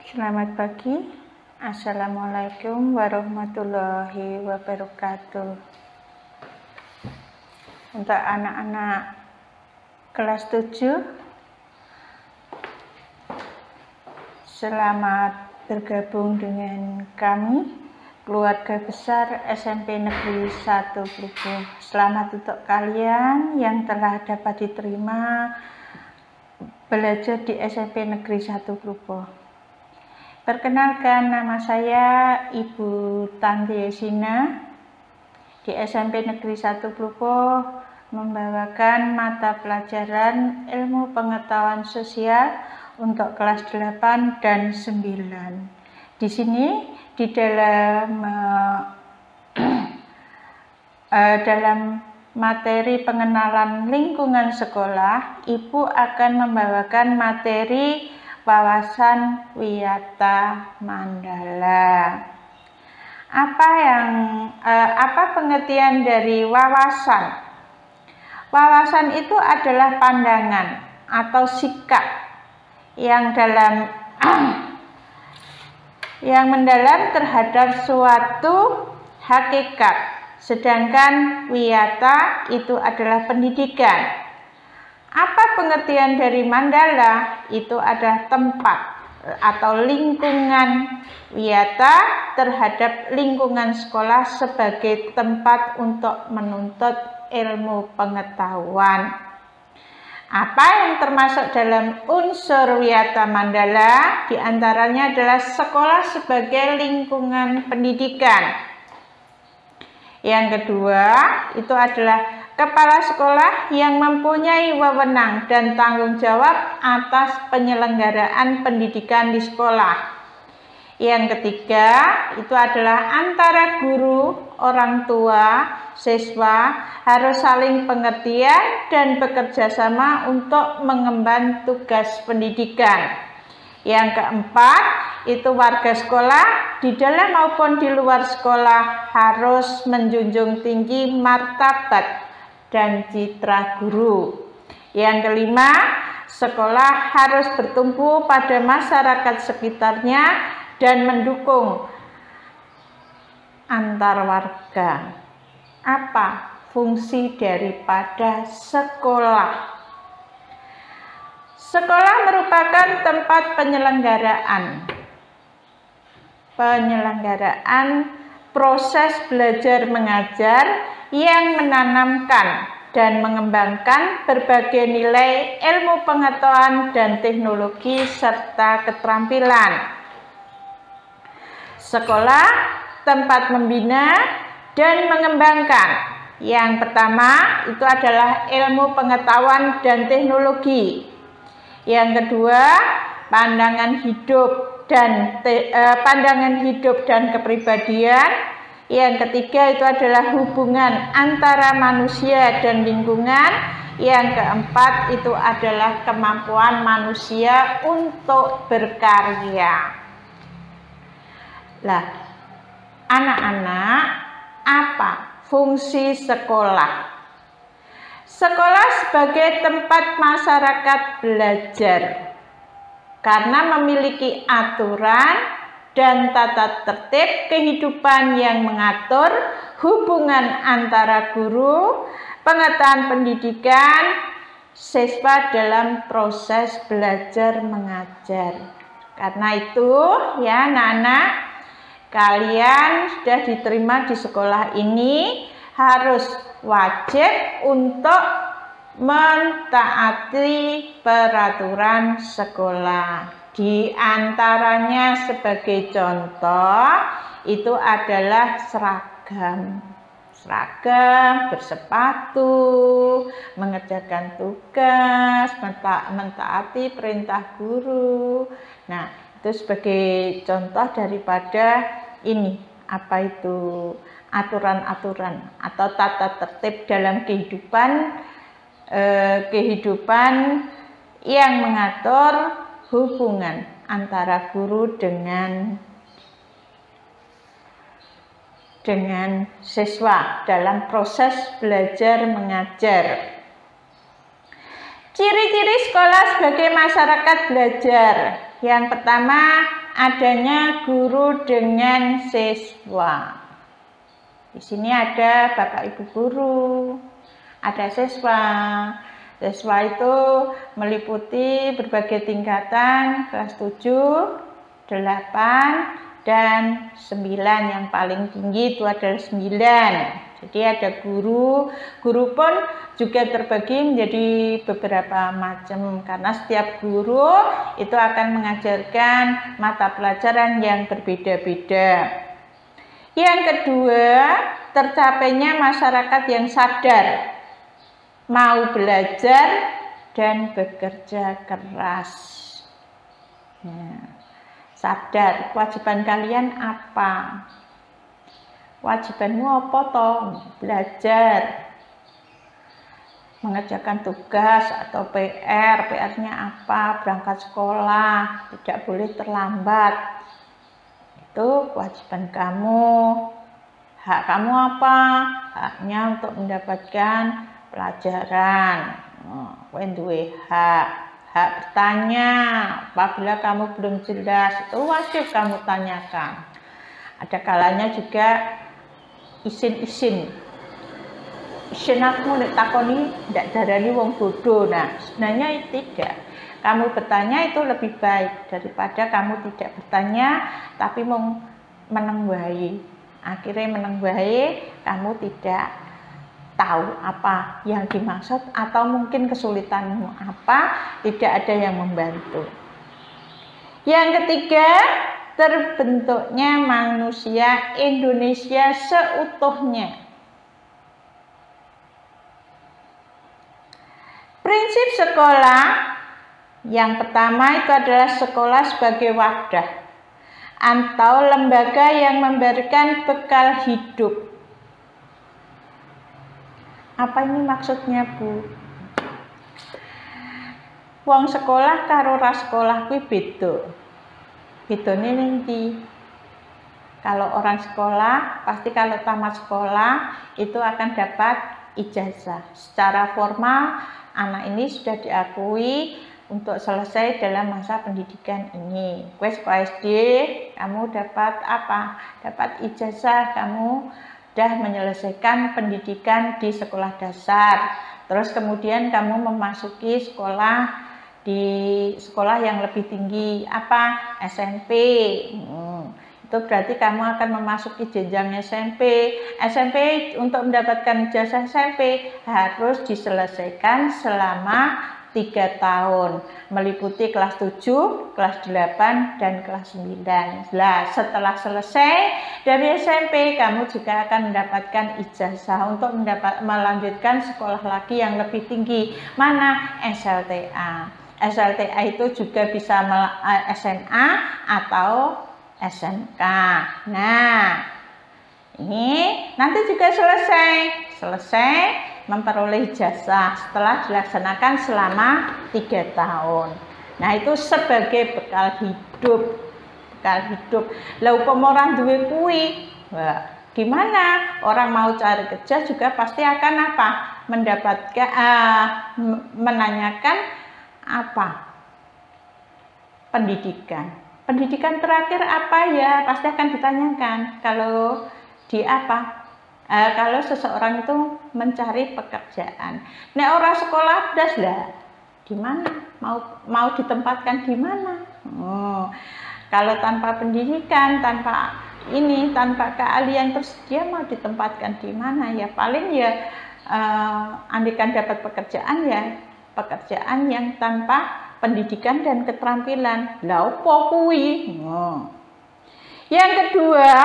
Selamat pagi. Assalamualaikum warahmatullahi wabarakatuh. Untuk anak-anak kelas 7, selamat bergabung dengan kami, keluarga besar SMP Negeri 1 Klubo. Selamat untuk kalian yang telah dapat diterima belajar di SMP Negeri 1 Klubo. Perkenalkan, nama saya Ibu Tanti Yesina di SMP Negeri 1 Klubo, membawakan mata pelajaran ilmu pengetahuan sosial untuk kelas 8 dan 9. Di sini di dalam materi pengenalan lingkungan sekolah, Ibu akan membawakan materi wawasan wiyata Mandala. Apa pengertian dari wawasan? Wawasan itu adalah pandangan atau sikap yang mendalam terhadap suatu hakikat. Sedangkan wiyata itu adalah pendidikan. Apa pengertian dari Mandala? Itu adalah tempat atau lingkungan. Wiyata terhadap lingkungan sekolah sebagai tempat untuk menuntut ilmu pengetahuan. Apa yang termasuk dalam unsur wiyata Mandala? Di antaranya adalah sekolah sebagai lingkungan pendidikan. Yang kedua, itu adalah kepala sekolah yang mempunyai wewenang dan tanggung jawab atas penyelenggaraan pendidikan di sekolah. Yang ketiga, itu adalah antara guru, orang tua, siswa harus saling pengertian dan bekerja sama untuk mengemban tugas pendidikan. Yang keempat, itu warga sekolah di dalam maupun di luar sekolah harus menjunjung tinggi martabat dan citra guru. Yang kelima, sekolah harus bertumpu pada masyarakat sekitarnya dan mendukung antar warga. Apa fungsi daripada sekolah? Sekolah merupakan tempat penyelenggaraan proses belajar mengajar yang menanamkan dan mengembangkan berbagai nilai ilmu pengetahuan dan teknologi serta keterampilan. Sekolah tempat membina dan mengembangkan. Yang pertama itu adalah ilmu pengetahuan dan teknologi. Yang kedua, pandangan hidup dan kepribadian. Yang ketiga itu adalah hubungan antara manusia dan lingkungan. Yang keempat itu adalah kemampuan manusia untuk berkarya. Lah, anak-anak, apa fungsi sekolah? Sekolah sebagai tempat masyarakat belajar karena memiliki aturan dan tata tertib kehidupan yang mengatur hubungan antara guru, pengetahuan pendidikan, siswa dalam proses belajar mengajar. Karena itu, ya anak-anak, kalian sudah diterima di sekolah ini harus wajib untuk mentaati peraturan sekolah. Di antaranya sebagai contoh itu adalah seragam, bersepatu, mengerjakan tugas, mentaati perintah guru. Nah, itu sebagai contoh daripada ini, apa itu aturan-aturan atau tata tertib dalam kehidupan yang mengatur hubungan antara guru dengan siswa dalam proses belajar mengajar. Ciri-ciri sekolah sebagai masyarakat belajar. Yang pertama adanya guru dengan siswa. Di sini ada Bapak Ibu guru, ada siswa. Siswa itu meliputi berbagai tingkatan, kelas 7, 8, dan 9. Yang paling tinggi itu adalah 9. Jadi ada guru. Guru pun juga terbagi menjadi beberapa macam, karena setiap guru itu akan mengajarkan mata pelajaran yang berbeda-beda. Yang kedua, tercapainya masyarakat yang sadar, mau belajar dan bekerja keras. Nah, sadar, kewajiban kalian apa? Kewajibanmu apa toh? Belajar, mengerjakan tugas atau PR. PR-nya apa? Berangkat sekolah, tidak boleh terlambat. Itu kewajiban kamu. Hak kamu apa? Haknya untuk mendapatkan pelajaran. Kowe duwe hak bertanya. Apabila kamu belum jelas, itu wajib kamu tanyakan. Ada kalanya juga isin aku nek takoni ndak darani wong bodoh. Nah, sebenarnya tidak. Kamu bertanya itu lebih baik daripada kamu tidak bertanya tapi meneng wae. Akhirnya meneng wae, kamu tidak tahu apa yang dimaksud atau mungkin kesulitanmu apa, tidak ada yang membantu. Yang ketiga, terbentuknya manusia Indonesia seutuhnya. Prinsip sekolah yang pertama itu adalah sekolah sebagai wadah atau lembaga yang memberikan bekal hidup. Apa ini maksudnya, Bu? Wong sekolah karo ra sekolah kuwi beda. Bedane nanti. Kalau orang sekolah, pasti kalau tamat sekolah itu akan dapat ijazah. Secara formal, anak ini sudah diakui untuk selesai dalam masa pendidikan ini. Kowe sekolah SD, kamu dapat apa? Dapat ijazah, kamu sudah menyelesaikan pendidikan di sekolah dasar. Terus kemudian kamu memasuki di sekolah yang lebih tinggi, apa? SMP. Itu berarti kamu akan memasuki jenjang SMP. SMP untuk mendapatkan ijazah SMP harus diselesaikan selama 3 tahun, meliputi kelas 7, kelas 8, dan kelas 9. Nah, setelah selesai dari SMP, kamu juga akan mendapatkan ijazah untuk melanjutkan sekolah lagi yang lebih tinggi. Mana? SLTA. SLTA itu juga bisa SMA atau SMK. Nah, ini nanti juga selesai memperoleh ijazah setelah dilaksanakan selama 3 tahun. Nah, itu sebagai bekal hidup. Lah upama ora duwe kuwi, gimana? Orang mau cari kerja juga pasti akan apa? Mendapatkan menanyakan apa? Pendidikan terakhir apa ya? Pasti akan ditanyakan. Kalau di apa? Kalau seseorang itu mencari pekerjaan. Nek orang sekolah blas lah, di mana? Mau ditempatkan di mana? Kalau tanpa pendidikan, tanpa keahlian, terus dia mau ditempatkan di mana? Ya paling ya andikan dapat pekerjaan ya pekerjaan yang tanpa pendidikan dan keterampilan. Lah opo kuwi? Yang kedua,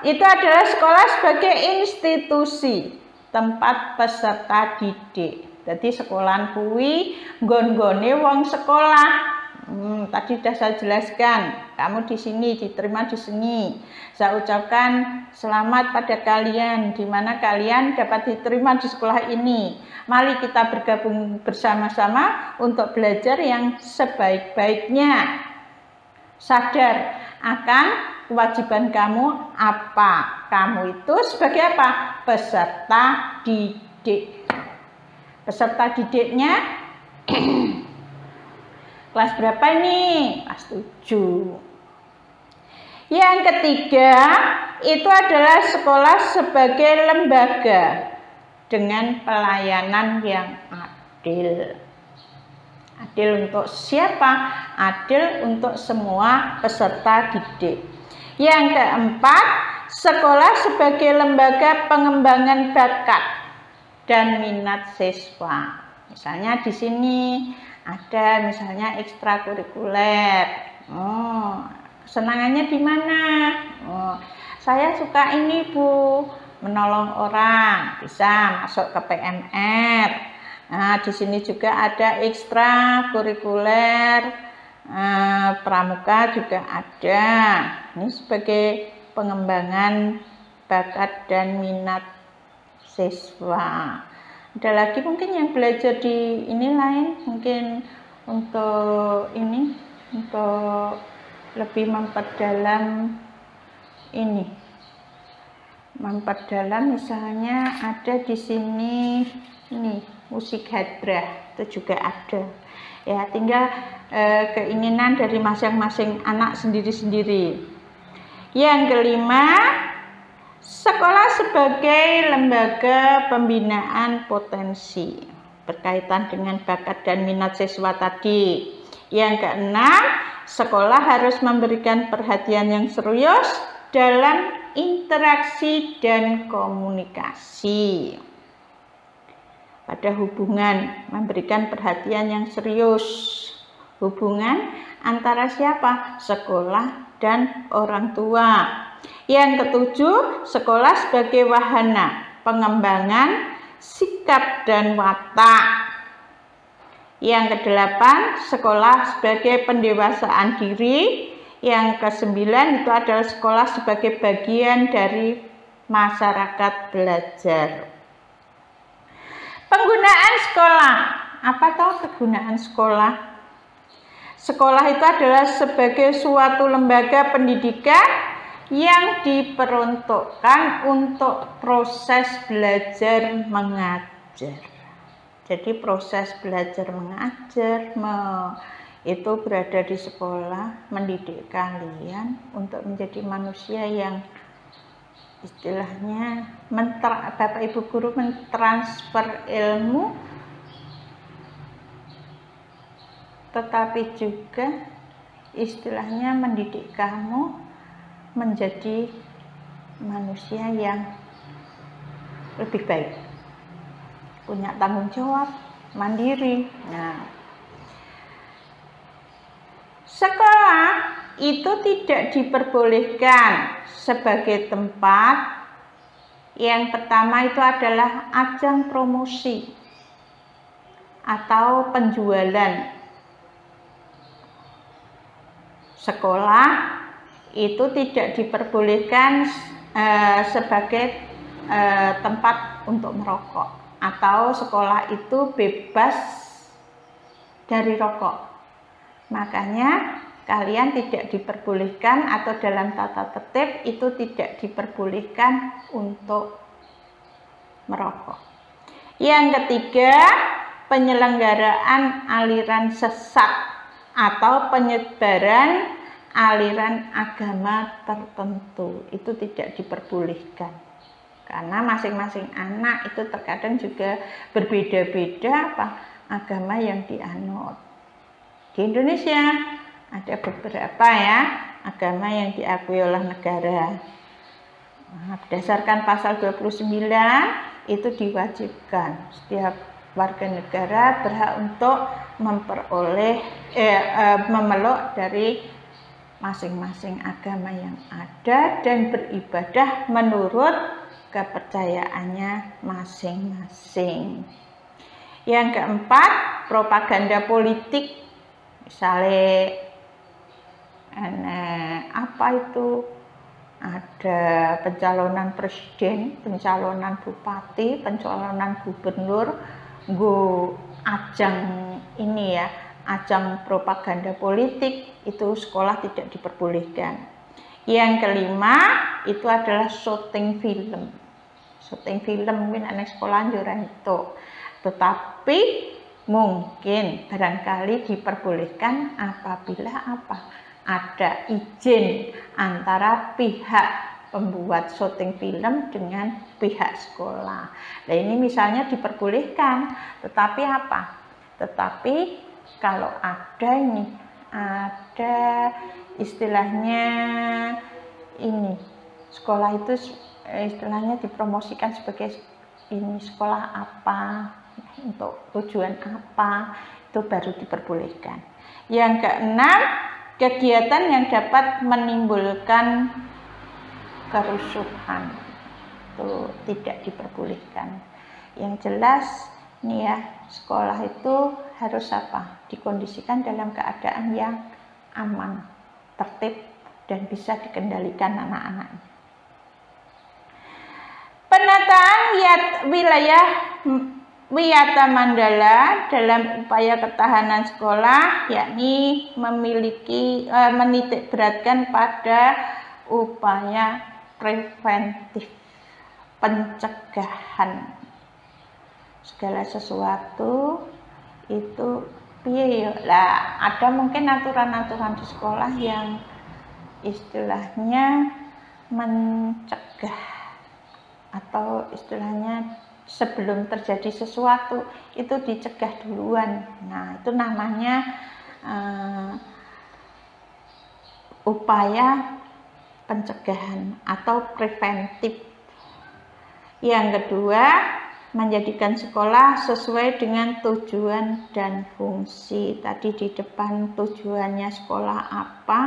itu adalah sekolah sebagai institusi, tempat peserta didik. Jadi sekolahan kuwi nggon-nggone wong sekolah. Tadi sudah saya jelaskan, kamu di sini diterima di sini. Saya ucapkan selamat pada kalian, di mana kalian dapat diterima di sekolah ini. Mari kita bergabung bersama-sama untuk belajar yang sebaik-baiknya. Sadar akan kewajiban kamu apa? Kamu itu sebagai apa? Peserta didik. Peserta didiknya kelas berapa ini? Kelas 7. Yang ketiga, itu adalah sekolah sebagai lembaga dengan pelayanan yang adil. Adil untuk siapa? Adil untuk semua peserta didik. Yang keempat, sekolah sebagai lembaga pengembangan bakat dan minat siswa. Misalnya di sini ada misalnya ekstrakurikuler. Kesenangannya di mana? Saya suka ini Bu, menolong orang, bisa masuk ke PMR. Nah, di sini juga ada ekstrakurikuler, pramuka juga ada. Ini sebagai pengembangan bakat dan minat siswa. Ada lagi mungkin yang belajar di ini lain, mungkin untuk ini, untuk lebih memperdalam ini. Memperdalam misalnya ada di sini nih musik hadrah, itu juga ada ya, tinggal keinginan dari masing-masing anak sendiri-sendiri. Yang kelima, sekolah sebagai lembaga pembinaan potensi berkaitan dengan bakat dan minat siswa tadi. Yang keenam, sekolah harus memberikan perhatian yang serius dalam interaksi dan komunikasi. Pada hubungan, memberikan perhatian yang serius. Hubungan antara siapa? Sekolah dan orang tua. Yang ketujuh, sekolah sebagai wahana pengembangan sikap dan watak. Yang kedelapan, sekolah sebagai pendewasaan diri. Yang kesembilan, itu adalah sekolah sebagai bagian dari masyarakat belajar. Penggunaan sekolah. Apa tahu kegunaan sekolah? Sekolah itu adalah sebagai suatu lembaga pendidikan yang diperuntukkan untuk proses belajar mengajar. Jadi proses belajar mengajar itu berada di sekolah, mendidik kalian untuk menjadi manusia yang istilahnya Bapak Ibu guru mentransfer ilmu, tetapi juga istilahnya mendidik kamu menjadi manusia yang lebih baik, punya tanggung jawab, mandiri. Nah, sekolah itu tidak diperbolehkan sebagai tempat yang pertama itu adalah ajang promosi atau penjualan. Sekolah itu tidak diperbolehkan sebagai tempat untuk merokok, atau sekolah itu bebas dari rokok. Makanya kalian tidak diperbolehkan, atau dalam tata tertib itu tidak diperbolehkan untuk merokok. Yang ketiga, penyelenggaraan aliran sesat atau penyebaran aliran agama tertentu itu tidak diperbolehkan, karena masing-masing anak itu terkadang juga berbeda-beda agama yang dianut. Di Indonesia ada beberapa ya agama yang diakui oleh negara. Nah, berdasarkan pasal 29 itu diwajibkan setiap warga negara berhak untuk memperoleh memeluk dari masing-masing agama yang ada dan beribadah menurut kepercayaannya masing-masing. Yang keempat, propaganda politik. Misalnya apa itu, ada pencalonan presiden, pencalonan bupati, pencalonan gubernur, ajang ini ya, ajang propaganda politik, itu sekolah tidak diperbolehkan. Yang kelima itu adalah syuting film. Syuting film mungkin anak sekolah juran itu, tetapi mungkin barangkali diperbolehkan apabila ada izin antara pihak pembuat syuting film dengan pihak sekolah. Nah ini misalnya diperbolehkan, tetapi apa? Tetapi kalau ada istilahnya ini sekolah itu istilahnya dipromosikan sebagai ini sekolah apa, untuk tujuan apa, itu baru diperbolehkan. Yang keenam, kegiatan yang dapat menimbulkan kerusuhan itu tidak diperbolehkan. Yang jelas nih ya, sekolah itu harus apa? Dikondisikan dalam keadaan yang aman, tertib, dan bisa dikendalikan anak-anaknya. Penataan wilayah Wiyata Mandala dalam upaya ketahanan sekolah, yakni menitikberatkan pada upaya preventif, pencegahan segala sesuatu itu piye lah. Ada mungkin aturan-aturan di sekolah yang istilahnya mencegah atau istilahnya sebelum terjadi sesuatu itu dicegah duluan. Nah itu namanya upaya pencegahan atau preventif. Yang kedua, menjadikan sekolah sesuai dengan tujuan dan fungsi. Tadi di depan tujuannya sekolah apa,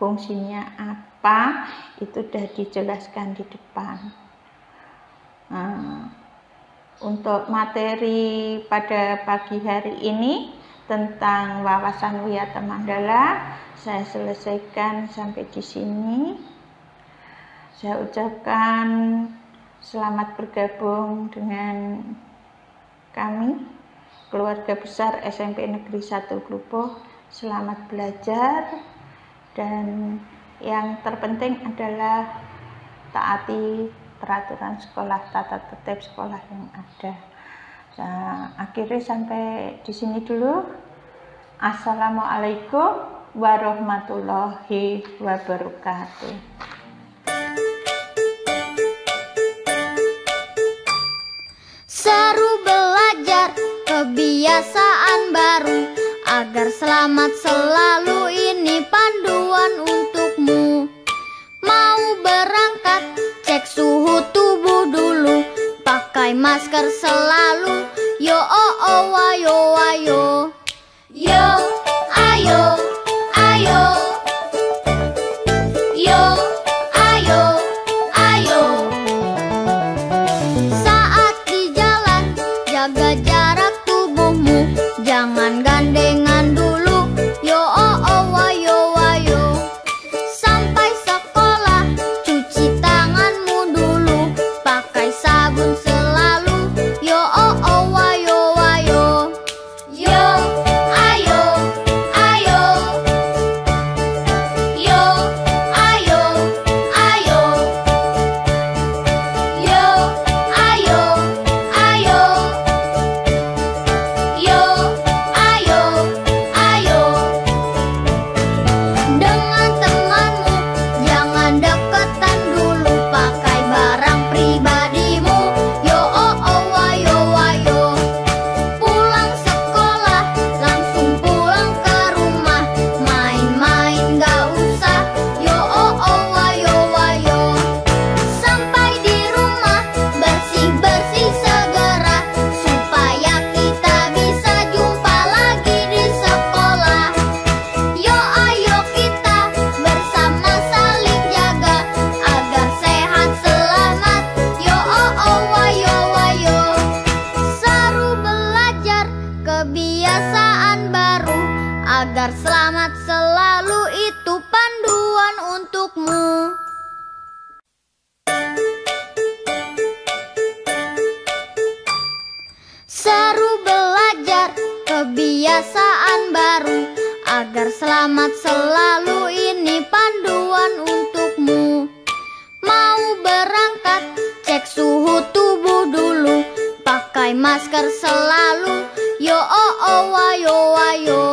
fungsinya apa, itu sudah dijelaskan di depan. Untuk materi pada pagi hari ini tentang wawasan Wiyata Mandala saya selesaikan sampai di sini. Saya ucapkan selamat bergabung dengan kami, keluarga besar SMP Negeri 1 Klupuh. Selamat belajar, dan yang terpenting adalah taati peraturan sekolah, tata tertib sekolah yang ada. Saya akhiri sampai di sini dulu. Assalamualaikum warahmatullahi wabarakatuh. Seru belajar, kebiasaan baru, agar selamat selalu, ini panduan untukmu. Mau berangkat, cek suhu tubuh dulu, pakai masker selalu, yo oh oh wayo wayo. Yo ayo ayo, yo ayo ayo. Saat di jalan jaga jarak tubuhmu, jangan gandengan dulu, yo oh oh wayo wayo. Sampai sekolah cuci tanganmu dulu, pakai sabun selalu, yo oh oh wayo wayo. Yo ayo ayo, yo ayo ayo, yo ayo ayo, yo ayo ayo. Dengan temanmu jangan deketan dulu, pakai barang pribadimu, yo oh oh wayo wayo. Pulang sekolah langsung pulang ke rumah, main-main gak usah, yo oh oh wayo wayo. Sampai di rumah bersih-bersih segera, supaya kita bisa jumpa lagi di sekolah. Yo ayo kita bersama saling jaga, agar sehat selamat, yo oh oh wayo wayo. Seru belajar, kebiasaan baru, agar selamat selalu, itu panduan untukmu. Seru belajar, kebiasaan baru, agar selamat selalu, ini panduan untukmu. Mau berangkat, cek suhu tubuh dulu, pakai masker selalu, yo oh oh wayo wayo.